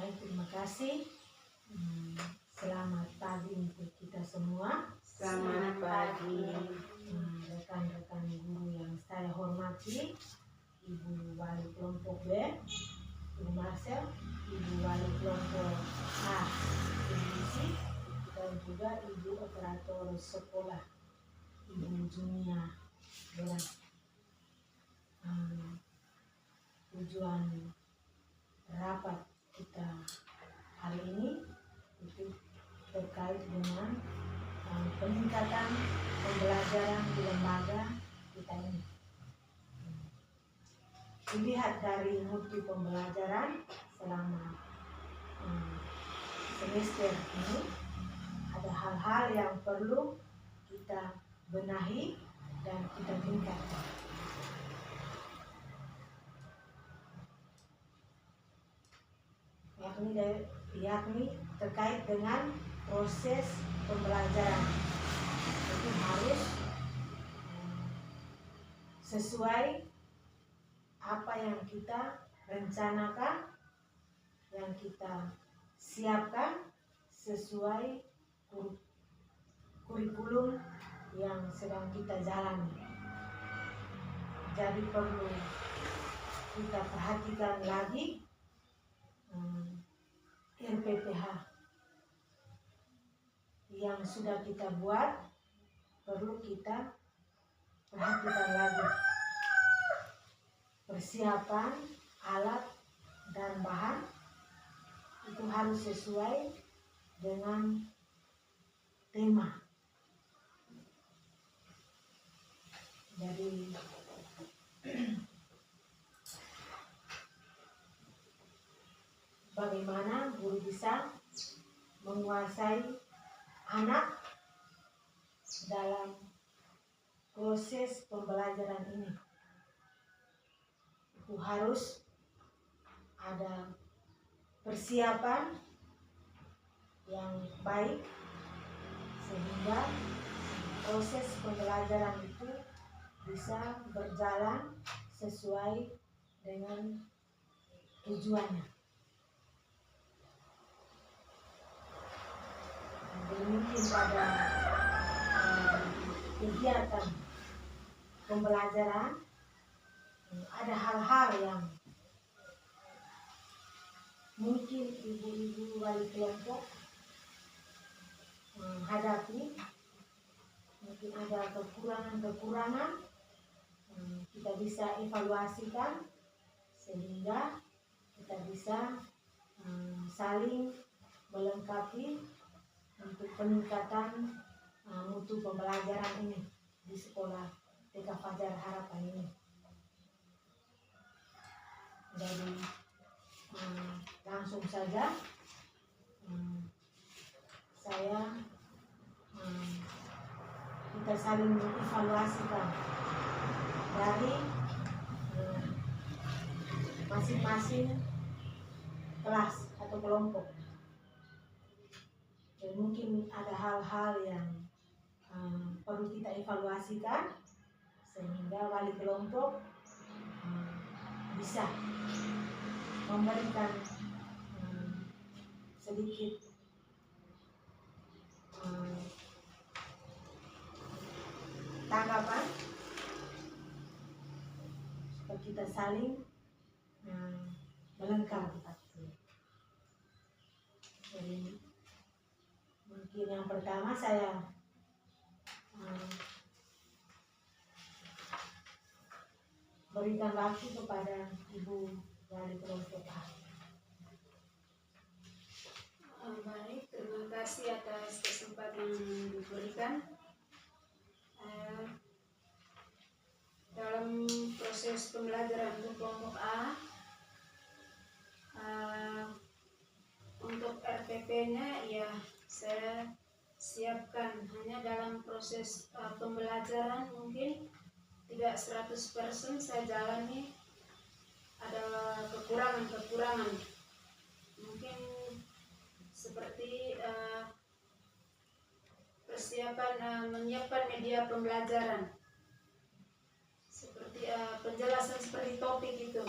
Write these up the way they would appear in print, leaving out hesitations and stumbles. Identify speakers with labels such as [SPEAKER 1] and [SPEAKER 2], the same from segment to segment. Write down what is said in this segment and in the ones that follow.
[SPEAKER 1] Baik, terima kasih. Selamat pagi untuk kita semua.
[SPEAKER 2] Selamat pagi.
[SPEAKER 1] Rekan-rekan guru yang saya hormati, Ibu Wali Kelompok B, Ibu Marcel, Ibu Wali Kelompok A, Ibu Lucy, dan juga Ibu Operator Sekolah, Ibu Junia Bella. Tujuan rapat kita hari ini itu terkait dengan peningkatan pembelajaran di lembaga kita ini. Dilihat dari mutu pembelajaran selama semester ini, ada hal-hal yang perlu kita benahi dan kita tingkatkan. Yakni terkait dengan proses pembelajaran. Itu harus sesuai apa yang kita rencanakan, yang kita siapkan sesuai kurikulum yang sedang kita jalani. Jadi perlu kita perhatikan lagi RPPH yang sudah kita buat, perlu kita perhatikan lagi. Persiapan alat dan bahan itu harus sesuai dengan tema. Jadi bagaimana guru bisa menguasai anak dalam proses pembelajaran ini. Itu harus ada persiapan yang baik sehingga proses pembelajaran itu bisa berjalan sesuai dengan tujuannya. Jadi mungkin pada kegiatan pembelajaran ada hal-hal yang mungkin ibu-ibu wali kelompok menghadapi, mungkin ada kekurangan-kekurangan, kita bisa evaluasikan sehingga kita bisa saling melengkapi untuk peningkatan mutu pembelajaran ini di sekolah TK Fajar Harapan ini. Jadi langsung saja kita saling mengevaluasikan dari masing-masing kelas atau kelompok. Dan mungkin ada hal-hal yang perlu kita evaluasikan sehingga wali kelompok bisa memberikan sedikit tanggapan supaya kita saling melengkapi. Jadi mungkin yang pertama saya berikan waktu kepada Ibu Wali Kelompok A.
[SPEAKER 2] Baik, terima kasih atas kesempatan yang diberikan. Dalam proses pembelajaran untuk kelompok A, untuk RPP-nya ya saya siapkan hanya dalam proses pembelajaran mungkin tidak 100% saya jalani, ada kekurangan-kekurangan. Mungkin seperti persiapan menyiapkan media pembelajaran, seperti penjelasan seperti topik itu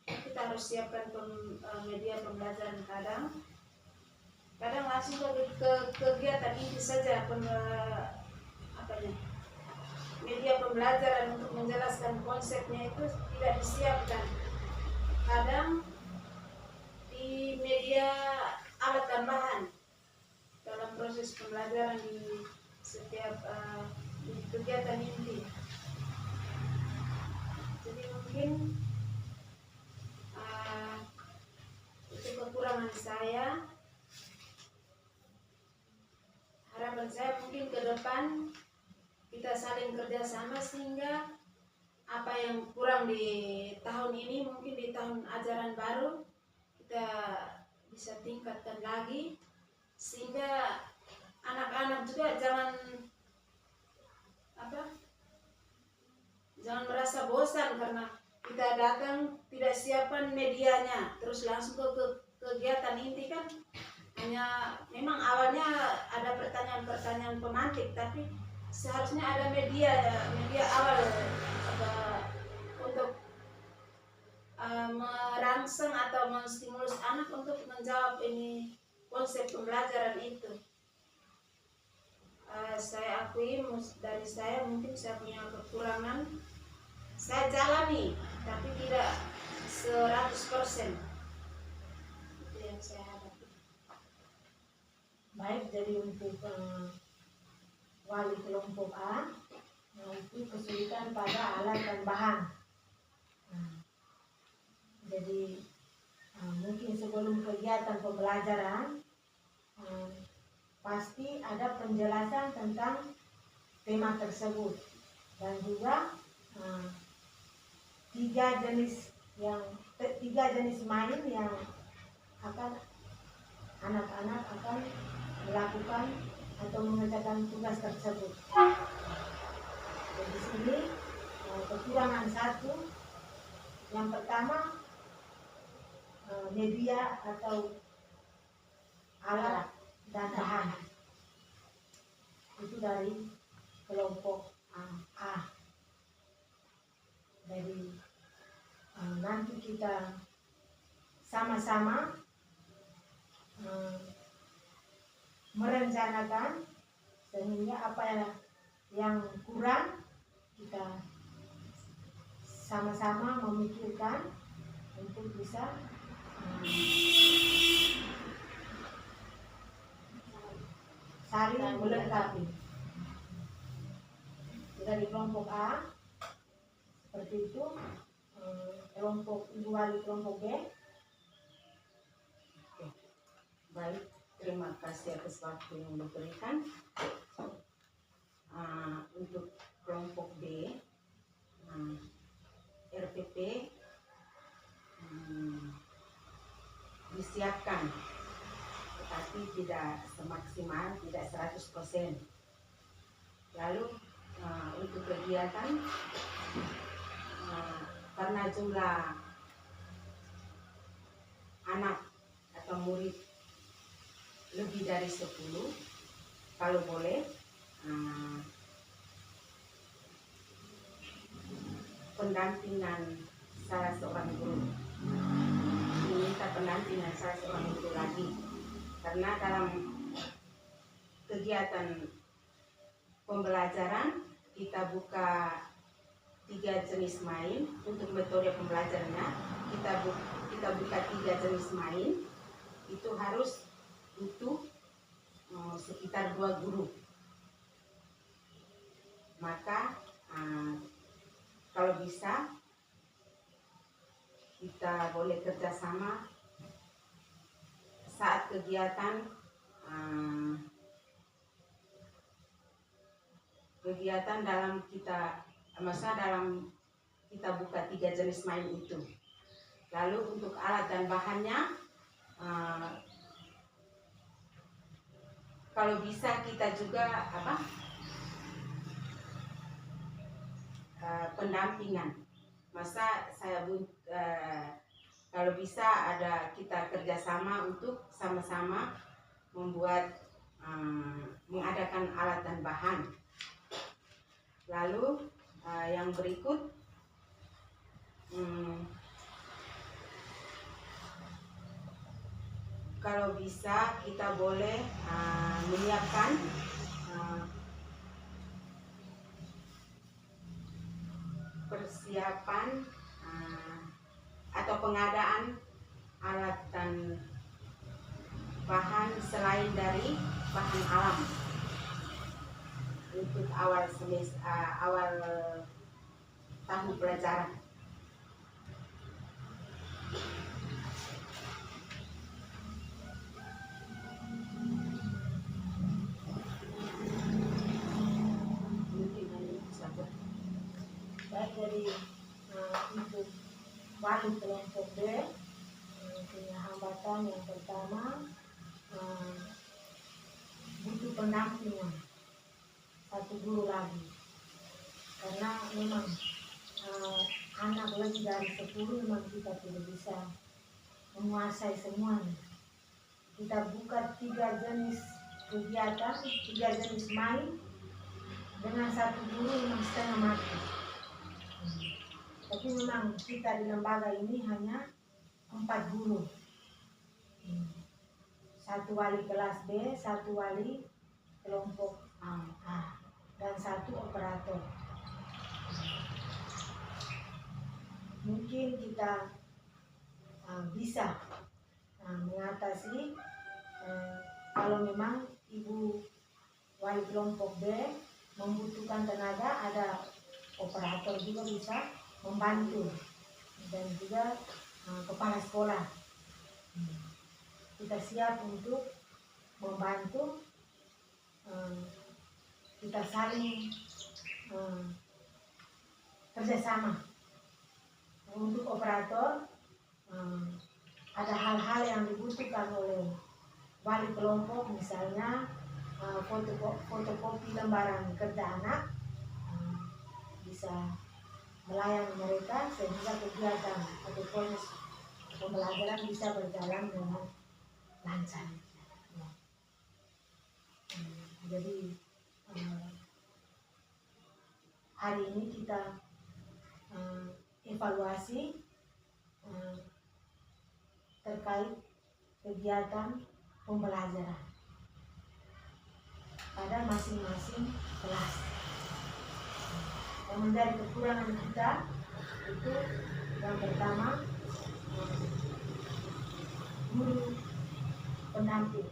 [SPEAKER 2] kita kita harus siapkan media pembelajaran. Kadang langsung ke kegiatan itu saja media pembelajaran untuk menjelaskan konsepnya itu tidak disiapkan. Kadang di media alat dan bahan dalam proses pembelajaran di setiap di kegiatan inti. Jadi mungkin itu kekurangan saya. Harapan saya mungkin ke depan kita saling kerjasama sehingga apa yang kurang di tahun ini mungkin di tahun ajaran baru kita bisa tingkatkan lagi, sehingga anak-anak juga jangan merasa bosan karena kita datang tidak siapkan medianya terus langsung ke kegiatan inti kan. Hanya memang awalnya ada pertanyaan-pertanyaan pemantik, tapi seharusnya ada media awal untuk merangsang atau menstimulus anak untuk menjawab ini konsep pembelajaran itu. Saya akui dari saya mungkin saya punya kekurangan, saya jalani tapi tidak 100%. Itu yang saya hadapi.
[SPEAKER 1] Baik, jadi untuk wali kelompok A, itu kesulitan pada alat dan bahan. Jadi mungkin sebelum kegiatan pembelajaran pasti ada penjelasan tentang tema tersebut, dan juga tiga jenis main yang akan anak-anak akan melakukan atau mengerjakan tugas tersebut. Jadi di sini kekurangan satu, yang pertama media atau alat dan bahan. Itu dari kelompok A. Jadi nanti kita sama-sama merencanakan sehingga apa yang kurang kita sama-sama memikirkan untuk bisa saling melengkapi. Dari kelompok A seperti itu, kelompok Ibu Wali kelompok B.
[SPEAKER 3] Oke. Baik, terima kasih atas waktu yang diberikan. Untuk kelompok B, RPP disiapkan tetapi tidak semaksimal, tidak 100%. Lalu untuk kegiatan karena jumlah anak atau murid lebih dari 10, kalau boleh pendampingan salah seorang guru, meminta pendampingan salah seorang guru lagi, karena dalam kegiatan pembelajaran kita buka 3 jenis main. Untuk metode pembelajarannya kita buka 3 jenis main, itu harus butuh sekitar 2 guru. Maka kalau bisa kita boleh kerjasama saat kegiatan dalam kita buka 3 jenis main itu. Lalu untuk alat dan bahannya kalau bisa kita juga pendampingan. Kalau bisa ada kita kerjasama untuk sama-sama membuat mengadakan alat dan bahan. Lalu yang berikut kalau bisa kita boleh menyiapkan persiapan atau pengadaan alat dan bahan selain dari bahan alam untuk awal tahun pelajaran.
[SPEAKER 1] Baik, jadi untuk wali kelompok B punya hambatan yang pertama, butuh pendampingan satu guru lagi, karena memang anak lebih dari 10 memang kita tidak bisa menguasai semuanya. Kita buka 3 jenis kegiatan, 3 jenis main dengan satu guru memang setengah mati. Tapi memang kita di lembaga ini hanya 4 guru, 1 wali kelas B, 1 wali kelompok A, dan 1 operator. Mungkin kita bisa mengatasi kalau memang ibu wali kelompok B membutuhkan tenaga, ada operator juga bisa membantu, dan juga kepala sekolah. Kita siap untuk membantu, kita saling kerjasama. Untuk operator ada hal-hal yang dibutuhkan oleh wali kelompok, misalnya fotokopi lembaran kerja anak, bisa melayani mereka sehingga kegiatan atau proses pembelajaran bisa berjalan dengan lancar. Jadi hari ini kita evaluasi terkait kegiatan pembelajaran pada masing-masing kelas. Yang menjadi kekurangan kita itu yang pertama, guru pendamping.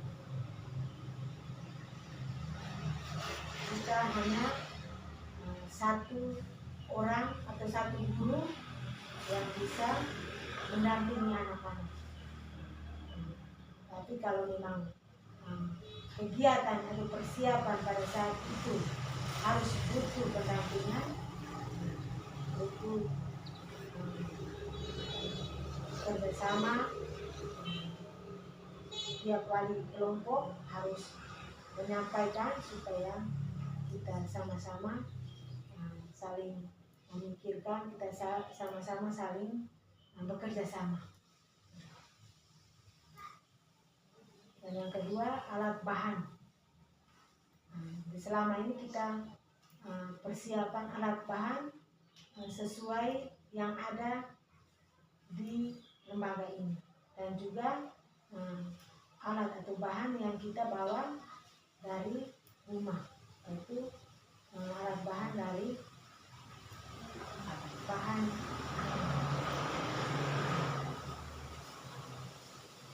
[SPEAKER 1] Kita hanya 1 orang atau 1 guru yang bisa mendampingi anak-anak. Tapi kalau memang kegiatan atau persiapan pada saat itu harus butuh pendampingan, butuh kerjasama, tiap wali kelompok harus menyampaikan supaya kita sama-sama saling memikirkan, kita sama-sama saling bekerja sama. Dan yang kedua, alat bahan. Selama ini kita persiapan alat bahan sesuai yang ada di lembaga ini, dan juga alat atau bahan yang kita bawa dari rumah, yaitu alat bahan dari bahan.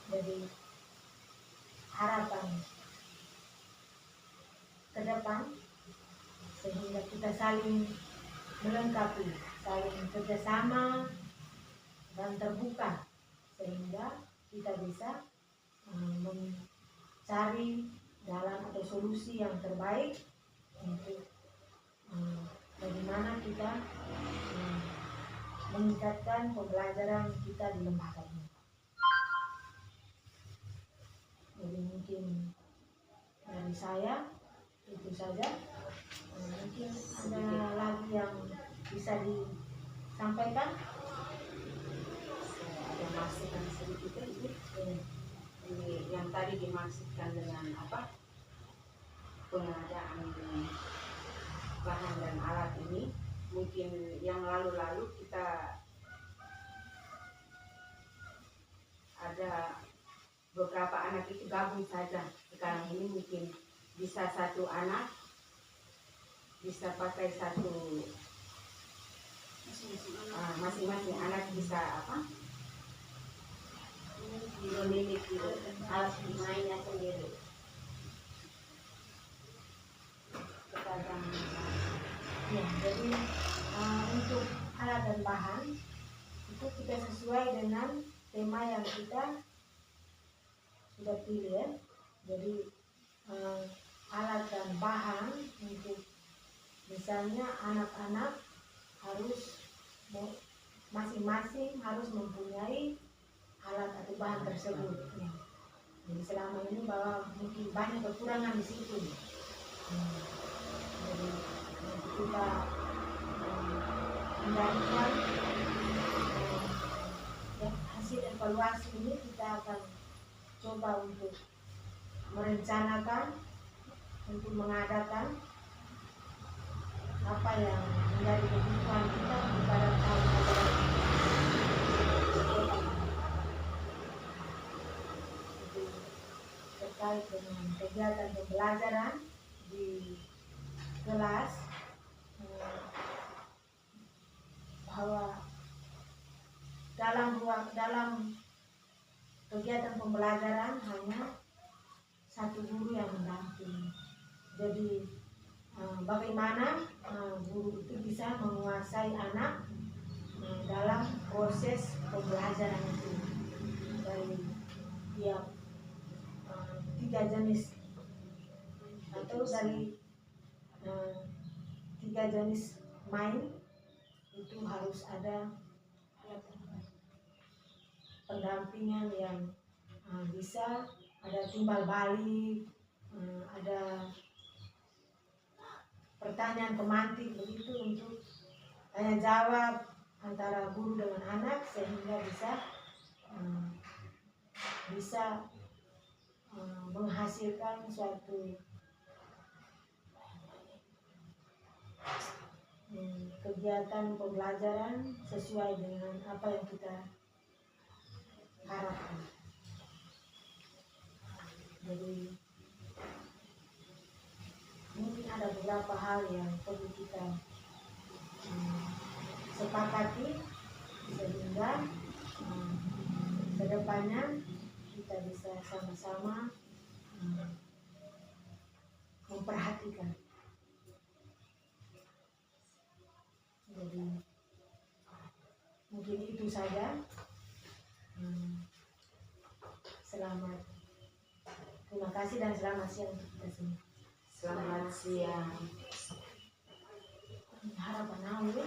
[SPEAKER 1] Jadi harapan ke depan sehingga kita saling melengkapi, saling kerjasama dan terbuka, sehingga kita bisa mencari jalan atau solusi yang terbaik untuk bagaimana kita meningkatkan pembelajaran kita di lembaga ini. Jadi mungkin dari saya itu saja. Mungkin ada lagi yang bisa disampaikan.
[SPEAKER 3] Ada masukan sedikit Ibu. Ini yang tadi dimaksudkan dengan apa? Pengadaan bahan dan alat ini, mungkin yang lalu-lalu kita ada beberapa anak itu gabung saja. Sekarang ini mungkin bisa satu anak bisa pakai satu, masing-masing anak bisa memiliki alat mainnya sendiri.
[SPEAKER 1] Ya, jadi untuk alat dan bahan itu kita sesuai dengan tema yang kita sudah pilih ya. Jadi alat dan bahan untuk misalnya anak-anak harus masing-masing harus mempunyai alat atau bahan tersebut. Ya. Jadi selama ini bahwa mungkin banyak kekurangan di situ. Jadi kita mendapatkan hasil evaluasi ini, kita akan coba untuk merencanakan untuk mengadakan apa yang menjadi kebutuhan kita pada tahun ajaran terkait dengan kegiatan pembelajaran di kelas, bahwa dalam kegiatan pembelajaran hanya satu guru yang mendampingi. Jadi bagaimana guru itu bisa menguasai anak dalam proses pembelajaran itu dari tiap 3 jenis atau dari 3 jenis main itu harus ada pendampingan yang bisa ada timbal balik, ada pertanyaan pemantik begitu untuk tanya jawab antara guru dengan anak sehingga bisa menghasilkan suatu kegiatan pembelajaran sesuai dengan apa yang kita harapkan. Jadi mungkin ada beberapa hal yang perlu kita sepakati sehingga kedepannya kita bisa sama-sama memperhatikan. Jadi mungkin itu saja. Selamat, terima kasih dan selamat siang untuk kita semua.
[SPEAKER 3] Selamat siang.
[SPEAKER 1] Harapan awal.